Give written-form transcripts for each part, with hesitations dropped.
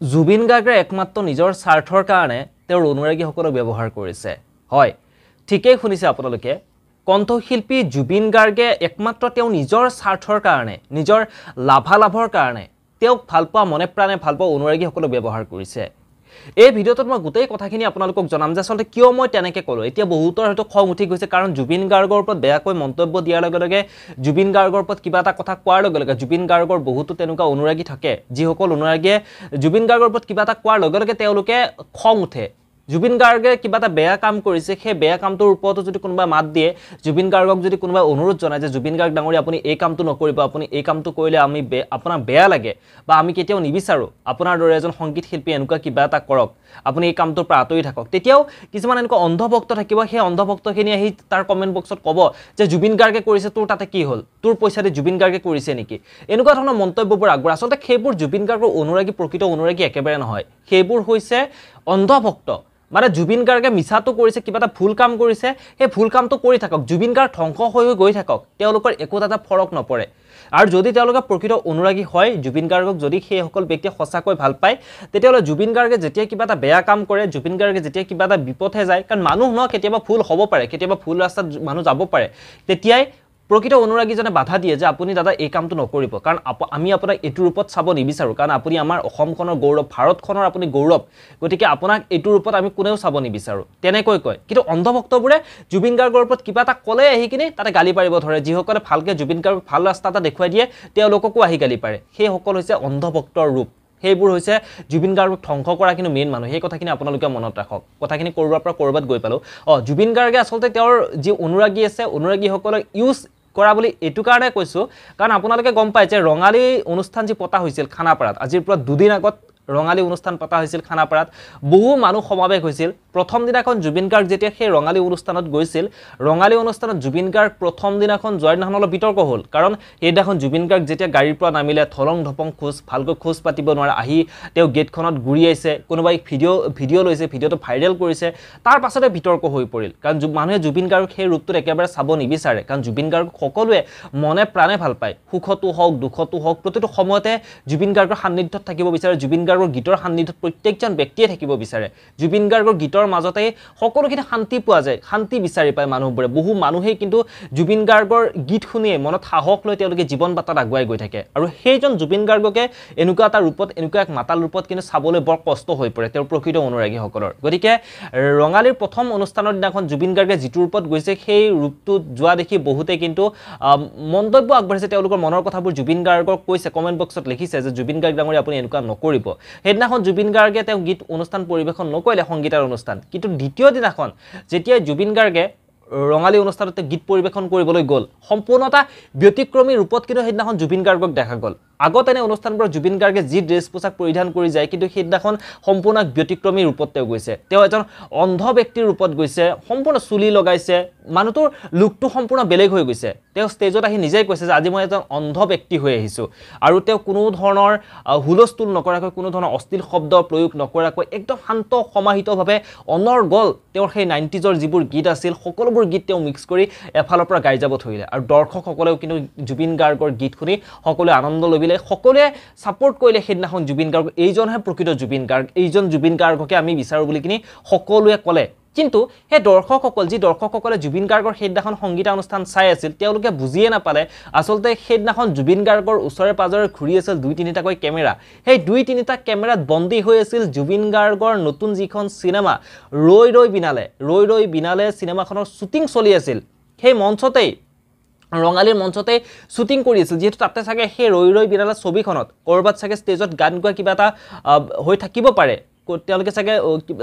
জুবিন গাৰ্গে একমাত্ৰ নিজৰ স্বাৰ্থৰ কাৰণে তেওঁৰ অনুৰাগীসকলক ব্যৱহাৰ কৰিছে হয় ঠিকই শুনিছে আপোনালোকে কণ্ঠশিল্পী জুবিন গাৰ্গে একমাত্ৰ তেওঁ নিজৰ স্বাৰ্থৰ কাৰণে নিজৰ লাভালাভৰ কাৰণে তেওঁক ভাল পোৱা মনে প্ৰাণে ভাল পোৱা অনুৰাগীসকলক ব্যৱহাৰ কৰিছে এই ভিডিঅ'টোত মই গোটেই কথাখিনি আপোনালোকক জনাম যে আসলে কিয় মই তেনেকৈ ক'লো এতিয়া বহুতৰ হয়তো খং উঠি গৈছে কাৰণ জুবিন গাৰ্গৰ ওপৰত বেয়াকৈ মন্তব্য দিয়াৰ লগে লগে জুবিন গাৰ্গৰ ওপৰত কিবা এটা কথা কোৱাৰ লগে লগে জুবিন গাৰ্গৰ বহুতো তেনেকুৱা অনুৰাগী থাকে যিসকল অনুৰাগীয়ে জুবিন গাৰ্গৰ ওপৰত কিবা এটা কোৱাৰ লগে লগে তেওঁলোকে খং উঠে জুবিন গাৰ্গে কিবা এটা বেয়া কাম কৰিছে সেই বেয়া কামটোৰ ওপৰতো যদি কোনোবা মাত দিয়ে জুবিন গাৰ্গক যদি কোনোবা অনুৰোধ জনায় যে জুবিন গাৰ্গ ডাঙৰীয়া আপুনি এই কামটো নকৰিব আপুনি এই কামটো কৰিলে আমি আপোনাৰ বেয়া লাগে বা আমি কেতিয়াও নিবিচাৰো আপোনাৰ দৰে এজন সংগীত শিল্পী এনেকুৱা কিবা এটা কৰক আপুনি এই কামটোৰ পৰা আঁতৰি থাকক তেতিয়াও কিছুমান এনেকুৱা অন্ধভক্ত থাকিব সেই অন্ধভক্তখিনি আহি তাৰ কমেণ্ট বক্সত ক'ব যে জুবিন গাৰ্গে কৰিছে তোৰ তাতে কি হ'ল তোৰ পইচা দি জুবিন গাৰ্গে কৰিছে নেকি এনেকুৱা ধৰণৰ মন্তব্যবোৰ আগবঢ়ায় আচলতে সেইবোৰ জুবিন গাৰ্গৰ অনুৰাগী প্ৰকৃত অনুৰাগী একেবাৰে নহয় সেইবোৰ হৈছে অন্ধভক্ত মানে জুবিন গাৰ্গে মিছাটো কৰিছে কিবা এটা ভুল কাম কৰিছে সেই ভুল কামটো কৰি থাকক জুবিন গাৰ্গ ধ্বংস হৈ গৈ থাকক তেওঁলোকৰ একো এটা ফৰক নপৰে আৰু যদি তেওঁলোকে প্ৰকৃত অনুৰাগী হয় জুবিন গাৰ্গক যদি সেই সকল ব্যক্তিয়ে সঁচাকৈ ভাল পায় তেতিয়াহ'লে জুবিন গাৰ্গে যেতিয়া কিবা এটা বেয়া কাম কৰে জুবিন গাৰ্গে যেতিয়া কিবা এটা বিপথে যায় কাৰণ মানুহ ন কেতিয়াবা ভুল হ'ব পাৰে কেতিয়াবা ভুল ৰাস্তাত মানুহ যাব পাৰে তেতিয়াই প্ৰকৃত অনুৰাগীজনে বাধা দিয়ে যে আপুনি দাদা এই কামটো নকৰিব কাৰণ আমি আপোনাক এইটো ৰূপত চাব নিবিচাৰো কাৰণ আপুনি আমাৰ অসমখনৰ গৌৰৱ ভাৰতখনৰ আপুনি গৌৰৱ গতিকে আপোনাক এইটো ৰূপত আমি কোনেও চাব নিবিচাৰো তেনেকৈ কয় কিন্তু অন্ধভক্তবোৰে জুবিন গাৰ্গৰ ওপৰত কিবা এটা ক'লে আহি কিনে তাতে গালি পাৰিব ধৰে যিসকলে ভালকৈ জুবিন গাৰ্গক ভাল ৰাস্তা এটা দেখুৱাই দিয়ে তেওঁলোককো আহি গালি পাৰে সেইসকল হৈছে অন্ধভক্তৰ ৰূপ সেইবোৰ হৈছে জুবিন গাৰ্গক ধ্বংস কৰা কিন্তু মেইন মানুহ সেই কথাখিনি আপোনালোকে মনত ৰাখক কথাখিনি কৰবাৰ পৰা কৰবাত গৈ পালো জুবিন গাৰ্গে আচলতে তেওঁৰ যি অনুৰাগী আছে অনুৰাগীসকলক ইউজ কৰা বুলি এটু কাৰণে কৈছো কাৰণ আপোনালোকে গম পায় যে ৰঙালী অনুষ্ঠান যি পতা হৈছিল খানাপাৰাত আজিৰ পৰা দুদিন আগত ৰঙালী অনুষ্ঠান পতা হৈছিল খানাপাৰাত বহু মানুহ সমাবেশ হৈছিল প্ৰথম দিনাখন জুবিন গাৰ্গ যেতিয়া সেই ৰঙালী অনুষ্ঠানত গৈছিল ৰঙালী অনুষ্ঠানত জুবিন গাৰ্গ প্ৰথম দিনাখন যোৱাৰ দিনাখন অলপ বিতৰ্ক হ'ল কাৰণ সেইদিনাখন জুবিন গাৰ্গ যেতিয়া গাড়ীৰ পৰা নামিলে থলং ধপং খোজ ভালকৈ খোজ পাতিব নোৱাৰে আহি তেওঁ গেটখনত ঘূৰি আহিছে কোনোবাই ভিডিঅ' লৈছে ভিডিঅ'টো ভাইৰেল কৰিছে তাৰ পাছতে বিতৰ্ক হৈ পৰিল কাৰণ মানুহে জুবিন গাৰ্গক সেই ৰূপটোত একেবাৰে চাব নিবিচাৰে কাৰণ জুবিন গাৰ্গক সকলোৱে মনে প্ৰাণে ভাল পায় সুখতো হওক দুখতো হওক প্ৰতিটো সময়তে জুবিন গাৰ্গৰ সান্নিধ্যত থাকিব বিচাৰে জুবিন গাৰ্গৰ গীতৰ সান্নিধ্যত প্ৰত্যেকজন ব্যক্তিয়ে থাকিব বিচাৰে জুবিন গাৰ্গৰ গীতৰ মাজতে সকলোখিনি শান্তি পোৱা যায় শান্তি বিচাৰি পায় মানুহবোৰে বহু মানুহে কিন্তু জুবিন গাৰ্গৰ গীত শুনিয়ে মনত সাহস লৈ তেওঁলোকে জীৱন বাটত আগুৱাই গৈ থাকে আৰু সেইজন জুবিন গাৰ্গকে এনেকুৱা এটা ৰূপত এনেকুৱা এক মাতাল ৰূপত কিন্তু চাবলৈ বৰ কষ্ট হৈ পৰে তেওঁৰ প্ৰকৃত অনুৰাগীসকলৰ গতিকে ৰঙালীৰ প্ৰথম অনুষ্ঠানৰ দিনাখন জুবিন গাৰ্গে যিটো ৰূপত গৈছে সেই ৰূপটো যোৱা দেখি বহুতে কিন্তু মন্তব্য আগবঢ়াইছে তেওঁলোকৰ মনৰ কথাবোৰ জুবিন গাৰ্গক কৈছে কমেণ্ট বক্সত লিখিছে যে জুবিন গাৰ্গ ডাঙৰীয়া আপুনি এনেকুৱা নকৰিব সেইদিনাখন জুবিন গাৰ্গে তেওঁ গীত অনুষ্ঠান পৰিৱেশন নকৰিলে সংগীতৰ অনুষ্ঠান কিন্তু দ্বিতীয় দিনাখন যেতিয়া জুবিন গাৰ্গে ৰঙালী অনুষ্ঠানতে গীত পৰিৱেশন কৰিবলৈ গ'ল সম্পূৰ্ণতা ব্যতিক্ৰমী ৰূপত কিন্তু সেইদিনাখন জুবিন গাৰ্গক দেখা গ'ল আগতে এনে অনুষ্ঠানবোৰত জুবিন গাৰ্গে যি ড্ৰেছ পোছাক পৰিধান কৰি যায় কিন্তু সেইদিনাখন সম্পূৰ্ণ ব্যতিক্ৰমী ৰূপত তেওঁ গৈছে তেওঁ এজন অন্ধ ব্যক্তিৰ ৰূপত গৈছে সম্পূৰ্ণ চুলি লগাইছে মানুহটোৰ লুকটো সম্পূৰ্ণ বেলেগ হৈ গৈছে তেওঁ ষ্টেজত আহি নিজেই কৈছে যে আজি মই এজন অন্ধ ব্যক্তি হৈ আহিছোঁ আৰু তেওঁ কোনো ধৰণৰ হুলস্থুল নকৰাকৈ কোনো ধৰণৰ অশ্লীল শব্দ প্ৰয়োগ নকৰাকৈ একদম শান্ত সমাহিতভাৱে অনৰ্গল তেওঁৰ সেই 90s যিবোৰ গীত আছিল সকলোবোৰ গীত তেওঁ মিক্স কৰি এফালৰ পৰা গাই যাব ধৰিলে আৰু দৰ্শকসকলেও কিন্তু জুবিন গাৰ্গৰ গীত শুনি সকলোৱে আনন্দ লৈ সকলোৱে সাপোৰ্ট কৰিলে সেইদিনাখন জুবিন গাৰ্গ এইজনহে প্ৰকৃত জুবিন গাৰ্গ এইজন জুবিন গাৰ্গকে আমি বিচাৰো বুলি কিনি সকলোৱে ক'লে কিন্তু সেই দৰ্শকসকল যি দৰ্শকসকলে জুবিন গাৰ্গৰ সেইদিনাখন সংগীত অনুষ্ঠান চাই আছিল তেওঁলোকে বুজিয়ে নাপালে আচলতে সেইদিনাখন জুবিন গাৰ্গৰ ওচৰে পাজৰে ঘূৰি আছিল দুই তিনিটাকৈ কেমেৰা সেই দুই তিনিটা কেমেৰাত বন্দী হৈ আছিল জুবিন গাৰ্গৰ নতুন যিখন সিনেমা ৰৈ ৰৈ বিনালে সিনেমাখনৰ শুটিং চলি আছিল সেই মঞ্চতেই ৰঙালীৰ মঞ্চতে শুটিং কৰি আছিল যেহেতু তাতে চাগে সেই ৰৈ বিনালে ছবিখনত কৰবাত চাগে ষ্টেজত গান গোৱা কিবা এটা হৈ থাকিব পাৰে তেওঁলোকে চাগে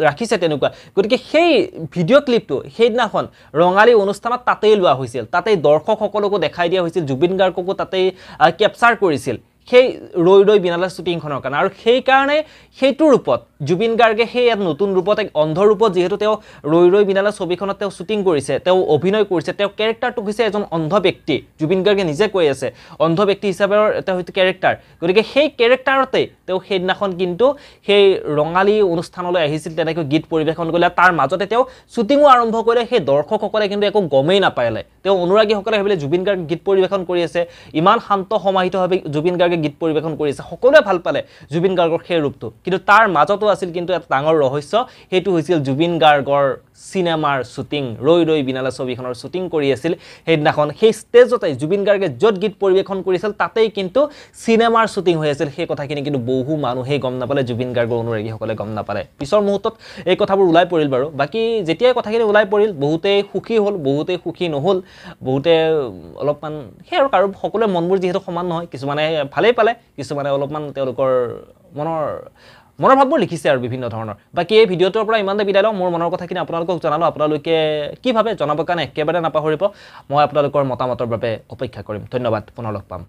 ৰাখিছে তেনেকুৱা গতিকে সেই ভিডিঅ' ক্লিপটো সেইদিনাখন ৰঙালী অনুষ্ঠানত তাতেই লোৱা হৈছিল তাতেই দৰ্শকসকলকো দেখাই দিয়া হৈছিল জুবিন গাৰ্গকো তাতেই কেপচাৰ কৰিছিল সেই ৰৈ বিনালে শুটিংখনৰ কাৰণে আৰু সেই কাৰণে সেইটো ৰূপত জুবিন গাৰ্গে সেই এক নতুন ৰূপত এক অন্ধ ৰূপত যিহেতু তেওঁ ৰৈ ৰৈ বিনালে ছবিখনত তেওঁ শ্বুটিং কৰিছে তেওঁ অভিনয় কৰিছে তেওঁ কেৰেক্টাৰটো হৈছে এজন অন্ধ ব্যক্তি জুবিন গাৰ্গে নিজে কৈ আছে অন্ধ ব্যক্তি হিচাপে তেওঁ হয়তো কেৰেক্টাৰ গতিকে সেই কেৰেক্টাৰতে তেওঁ সেইদিনাখন কিন্তু সেই ৰঙালী অনুষ্ঠানলৈ আহিছিল তেনেকৈ গীত পৰিৱেশন কৰিলে তাৰ মাজতে তেওঁ শ্বুটিঙো আৰম্ভ কৰিলে সেই দৰ্শকসকলে কিন্তু একো গমেই নাপালে তেওঁ অনুৰাগীসকলে ভাবিলে জুবিন গাৰ্গে গীত পৰিৱেশন কৰি আছে ইমান শান্ত সমাহিতভাৱে জুবিন গাৰ্গে গীত পৰিৱেশন কৰি আছে সকলোৱে ভাল পালে জুবিন গাৰ্গৰ সেই ৰূপটো কিন্তু তাৰ মাজতো আছিল কিন্তু এটা ডাঙৰ ৰহস্য সেইটো হৈছিল জুবিন গাৰ্গৰ সিনেমাৰ শ্বুটিং ৰৈ ৰৈ বিনালে ছবিখনৰ শ্বুটিং কৰি আছিল সেইদিনাখন সেই ষ্টেজতে জুবিন গাৰ্গে য'ত গীত পৰিৱেশন কৰিছিল তাতেই কিন্তু সিনেমাৰ শ্বুটিং হৈ আছিল সেই কথাখিনি কিন্তু বহু মানুহে গম নাপালে জুবিন গাৰ্গৰ অনুৰাগীসকলে গম নাপালে পিছৰ মুহূৰ্তত এই কথাবোৰ ওলাই পৰিল বাৰু বাকি যেতিয়া কথাখিনি ওলাই পৰিল বহুতেই সুখী হ'ল বহুতেই সুখী নহ'ল বহুতে অলপমান সেই আৰু কাৰো সকলোৰে মনবোৰ যিহেতু সমান নহয় কিছুমানে ভালেই পালে কিছুমানে অলপমান তেওঁলোকৰ মনৰ ভাৱবোৰ লিখিছে আৰু বিভিন্ন ধৰণৰ বাকি এই ভিডিঅ'টোৰ পৰা ইমানতে বিদায় লওঁ মোৰ মনৰ কথাখিনি আপোনালোকক জনালোঁ আপোনালোকে কি ভাবে জনাবৰ কাৰণে একেবাৰে নাপাহৰিব মই আপোনালোকৰ মতামতৰ বাবে অপেক্ষা কৰিম ধন্যবাদ পুনৰ লগ পাম